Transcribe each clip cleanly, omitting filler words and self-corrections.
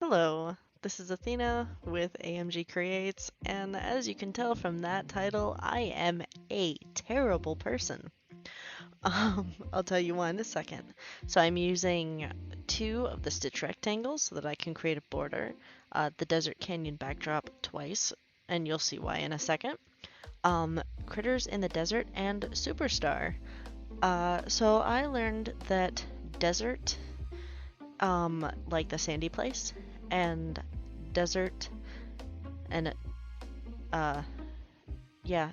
Hello, this is Athena with AMG Creates, and as you can tell from that title, I am a terrible person. I'll tell you why in a second. So I'm using two of the stitch rectangles so that I can create a border, the Desert Canyon backdrop twice, and you'll see why in a second. Critters in the Desert and Superstar. So I learned that desert, like the sandy place, and desert and uh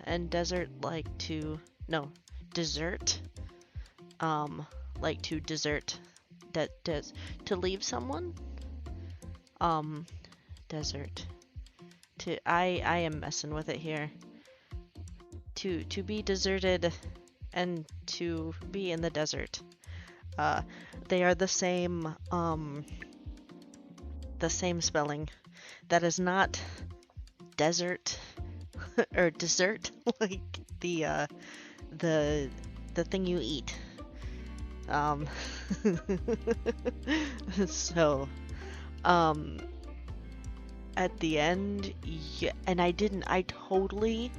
and desert like to no dessert like to desert that does to leave someone um desert to I am messing with it here to be deserted and to be in the desert. uh they are the same spelling. That is not desert or dessert like the uh the the thing you eat. Um so um at the end, yeah, and I totally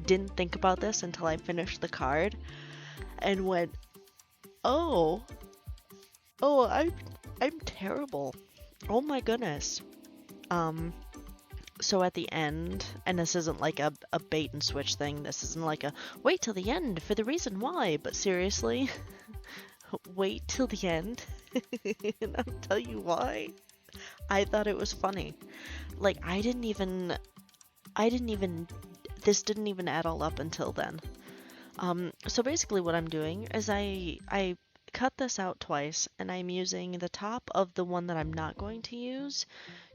didn't think about this until I finished the card and went, "Oh, I'm terrible. Oh my goodness." Um so at the end, and this isn't like a bait and switch thing, this isn't like a wait till the end for the reason why, but seriously, wait till the end and I'll tell you why. I thought it was funny. Like I didn't even this didn't even add all up until then. So basically what I'm doing is I cut this out twice and I'm using the top of the one that I'm not going to use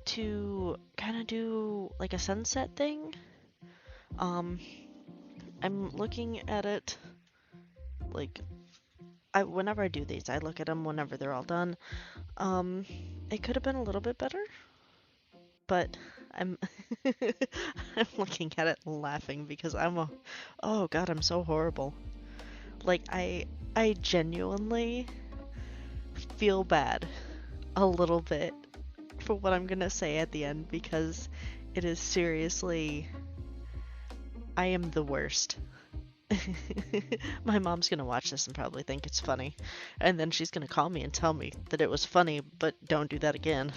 to kind of do like a sunset thing. Um, I'm looking at it like whenever I do these, I look at them whenever they're all done. Um, it could have been a little bit better, but I'm I'm looking at it and laughing because oh God, I'm so horrible. Like I genuinely feel bad a little bit for what I'm gonna say at the end because it is seriously, I am the worst. My mom's gonna watch this and probably think it's funny, and then she's gonna call me and tell me that it was funny, but don't do that again.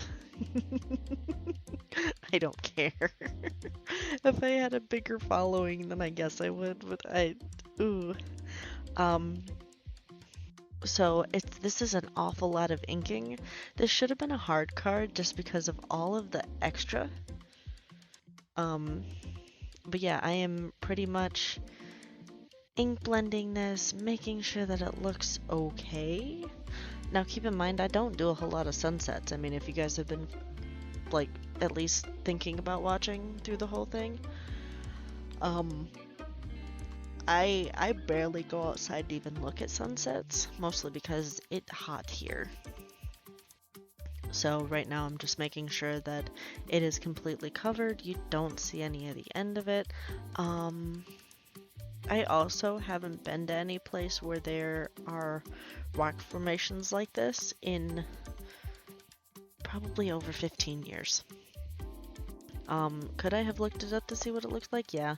I don't care. If I had a bigger following, then I guess I would, but ooh. Um, so this is an awful lot of inking. This should have been a hard card just because of all of the extra. Um, but yeah, I am pretty much ink blending this, making sure that it looks okay. Now keep in mind, I don't do a whole lot of sunsets. I mean, if you guys have been, like, at least thinking about watching through the whole thing, um, I barely go outside to even look at sunsets, mostly because it's hot here. So right now I'm just making sure that it is completely covered. You don't see any of the end of it. I also haven't been to any place where there are rock formations like this in probably over 15 years. Could I have looked it up to see what it looks like? Yeah.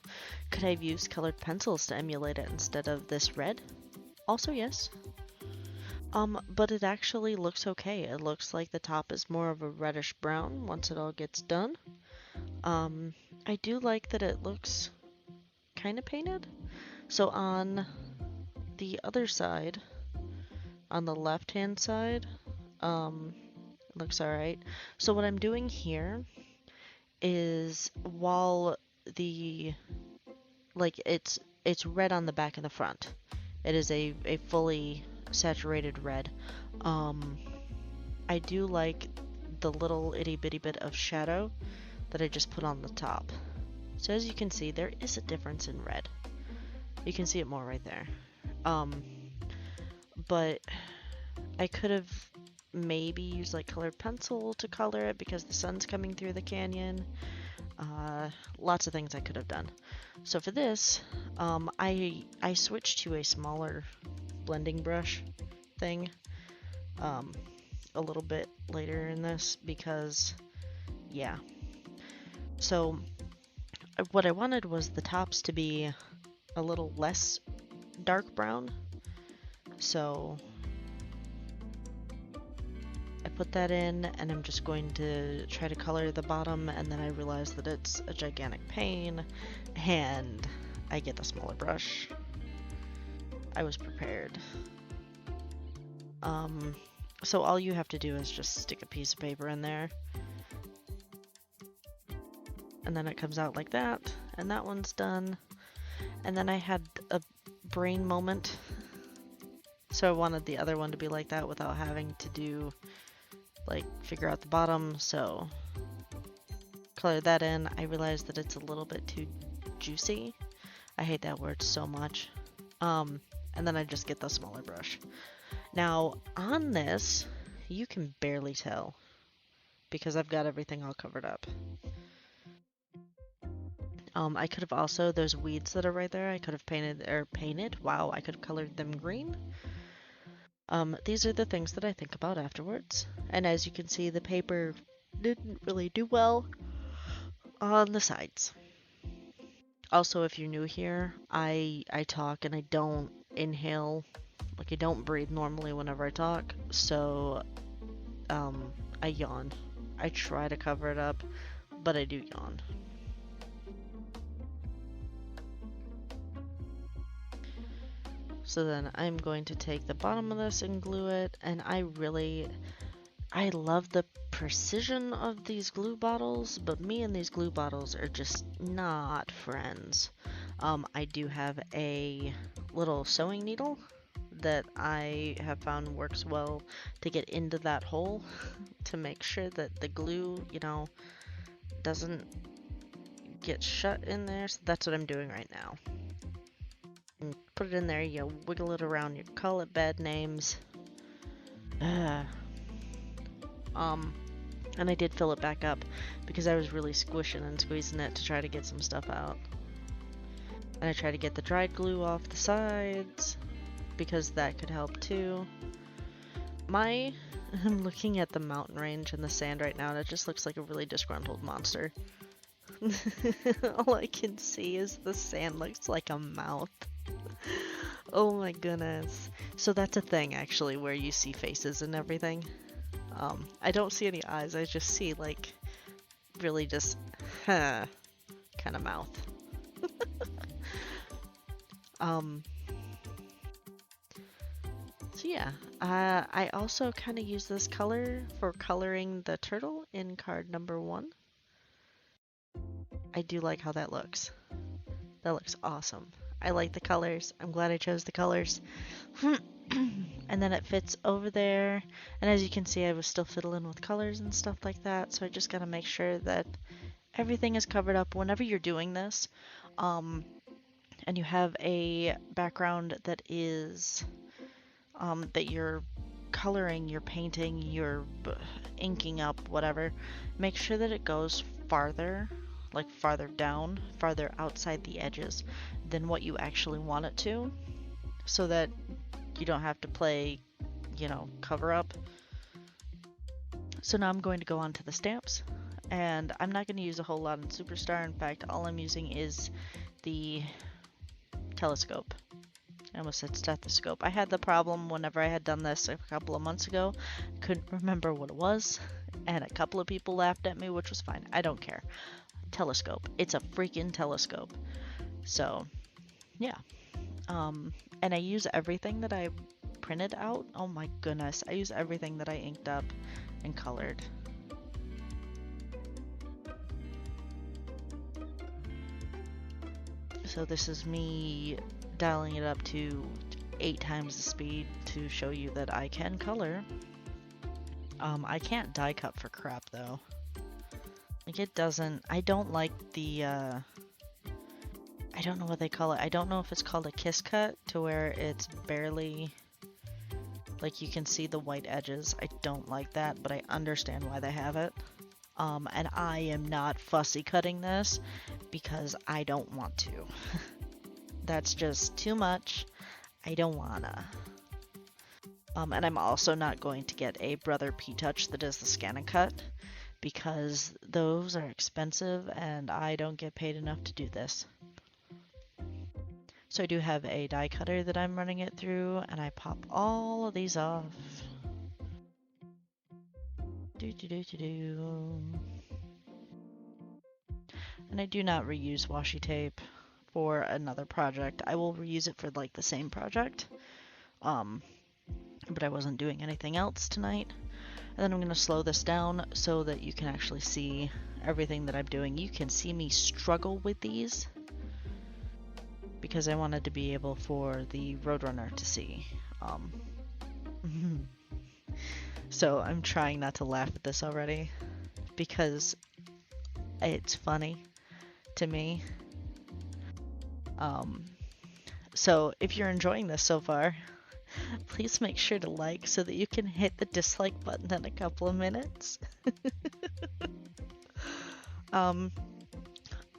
Could I have used colored pencils to emulate it instead of this red? Also, yes. But it actually looks okay. It looks like the top is more of a reddish brown once it all gets done. I do like that it looks kind of painted. So on the other side, on the left-hand side, it looks alright. So what I'm doing here is while the, like, it's red on the back and the front. It is a fully saturated red. I do like the little itty bitty bit of shadow that I just put on the top. So as you can see, there is a difference in red. You can see it more right there. But I could have maybe used like colored pencil to color it because the sun's coming through the canyon. Lots of things I could have done. So for this, I switched to a smaller blending brush thing a little bit later in this because yeah. So what I wanted was the tops to be a little less dark brown. So I put that in, and I'm just going to try to color the bottom, and then I realize that it's a gigantic pain, and I get a smaller brush. I was prepared. So all you have to do is just stick a piece of paper in there, and then it comes out like that, and that one's done. And then I had a brain moment, so I wanted the other one to be like that without having to do, like, figure out the bottom, so color that in. I realized that it's a little bit too juicy. I hate that word so much. And then I just get the smaller brush. Now, on this, you can barely tell because I've got everything all covered up. I could have also, those weeds that are right there, I could have painted, wow, I could have colored them green. These are the things that I think about afterwards. And as you can see, the paper didn't really do well on the sides. Also, if you're new here, I talk and I don't inhale, like I don't breathe normally whenever I talk, so I yawn. I try to cover it up, but I do yawn. So then I'm going to take the bottom of this and glue it, and I love the precision of these glue bottles, but me and these glue bottles are just not friends. I do have a little sewing needle that I have found works well to get into that hole to make sure that the glue, you know, doesn't get shut in there. So that's what I'm doing right now. And put it in there, you wiggle it around, you call it bad names. And I did fill it back up because I was really squishing and squeezing it to try to get some stuff out. And I tried to get the dried glue off the sides because that could help too. I'm looking at the mountain range and the sand right now, and it just looks like a really disgruntled monster. All I can see is the sand looks like a mouth. Oh my goodness. So that's a thing actually where you see faces and everything. I don't see any eyes, I just see like really just kind of mouth. So yeah, I also kind of use this color for coloring the turtle in card number 1. I do like how that looks. That looks awesome. I like the colors. I'm glad I chose the colors. And then it fits over there. And as you can see, I was still fiddling with colors and stuff like that. So I just gotta make sure that everything is covered up whenever you're doing this. And you have a background that is, that you're coloring, you're painting, you're inking up, whatever. Make sure that it goes farther, like farther down, farther outside the edges than what you actually want it to, so that you don't have to play, you know, cover up. So now I'm going to go on to the stamps, and I'm not going to use a whole lot in Superstar. In fact, all I'm using is the telescope. I almost said stethoscope. I had the problem whenever I had done this a couple of months ago. Couldn't remember what it was, and a couple of people laughed at me, which was fine. I don't care. Telescope. It's a freaking telescope. So, yeah. And I use everything that I printed out. Oh my goodness. I use everything that I inked up and colored. So this is me dialing it up to 8 times the speed to show you that I can color. I can't die cut for crap though. Like it doesn't, I don't like the, I don't know what they call it. I don't know if it's called a kiss cut to where it's barely, like you can see the white edges. I don't like that, but I understand why they have it. And I am not fussy cutting this because I don't want to. That's just too much. I don't wanna. And I'm also not going to get a Brother P-Touch that does the scan and cut because those are expensive and I don't get paid enough to do this. So I do have a die cutter that I'm running it through, and I pop all of these off. Do do do do do. And I do not reuse washi tape for another project. I will reuse it for like the same project. But I wasn't doing anything else tonight. And then I'm going to slow this down so that you can actually see everything that I'm doing. You can see me struggle with these because I wanted to be able for the Roadrunner to see. So I'm trying not to laugh at this already because it's funny to me. So if you're enjoying this so far, please make sure to like so that you can hit the dislike button in a couple of minutes.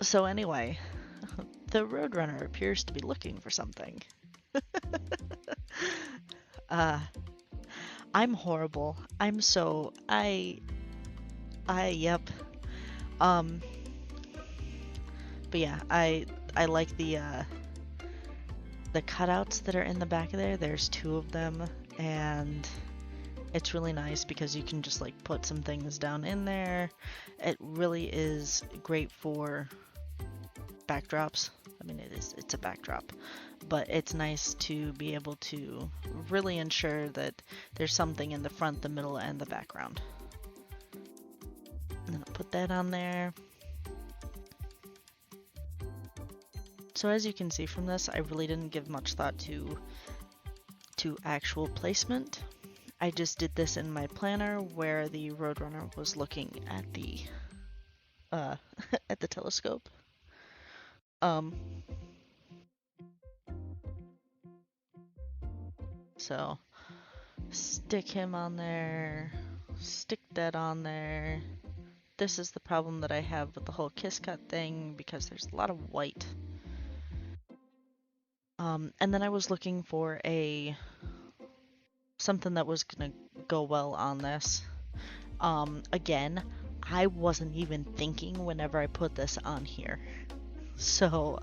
So anyway, the Roadrunner appears to be looking for something. I'm horrible. Yep. But yeah, I like the cutouts that are in the back of there. There's 2 of them, and it's really nice because you can just like put some things down in there. It really is great for backdrops. I mean, it's a backdrop, but it's nice to be able to really ensure that there's something in the front, the middle, and the background. And then I'll put that on there. So as you can see from this, I really didn't give much thought to actual placement. I just did this in my planner where the Roadrunner was looking at the at the telescope. So stick him on there, stick that on there. This is the problem that I have with the whole kiss cut thing because there's a lot of white. And then I was looking for something that was gonna go well on this. Again, I wasn't even thinking whenever I put this on here. So,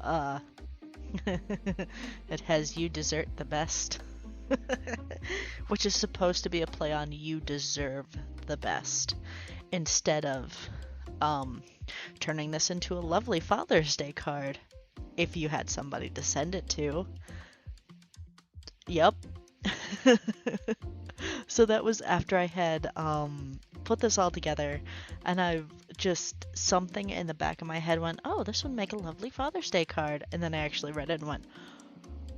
it has "You Deserve the Best," which is supposed to be a play on "You Deserve the Best," instead of turning this into a lovely Father's Day card if you had somebody to send it to. Yep. So that was after I had put this all together, and I've just something in the back of my head went, oh, this would make a lovely Father's Day card, and then I actually read it and went,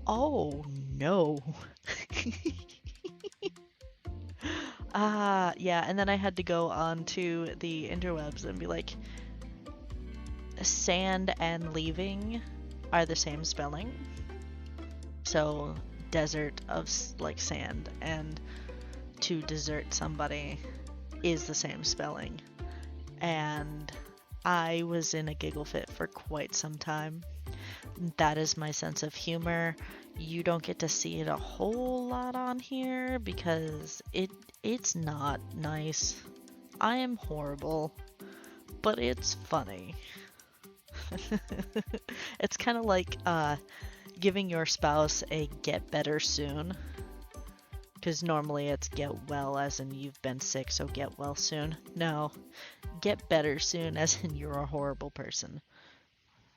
oh no. Yeah, and then I had to go on to the interwebs and be like, sand and leaving are the same spelling. So desert of like sand and to desert somebody is the same spelling. And I was in a giggle fit for quite some time. That is my sense of humor. You don't get to see it a whole lot on here because it's not nice. I am horrible, but it's funny. It's kind of like giving your spouse a get better soon. Because normally it's get well as in you've been sick, so get well soon. No, get better soon as in you're a horrible person.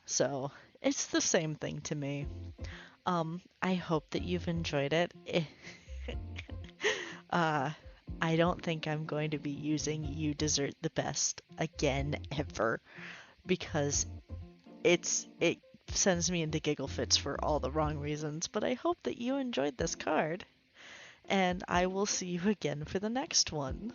So it's the same thing to me. I hope that you've enjoyed it. I don't think I'm going to be using "You Deserve the Best" again ever because it sends me into giggle fits for all the wrong reasons. But I hope that you enjoyed this card, and I will see you again for the next one.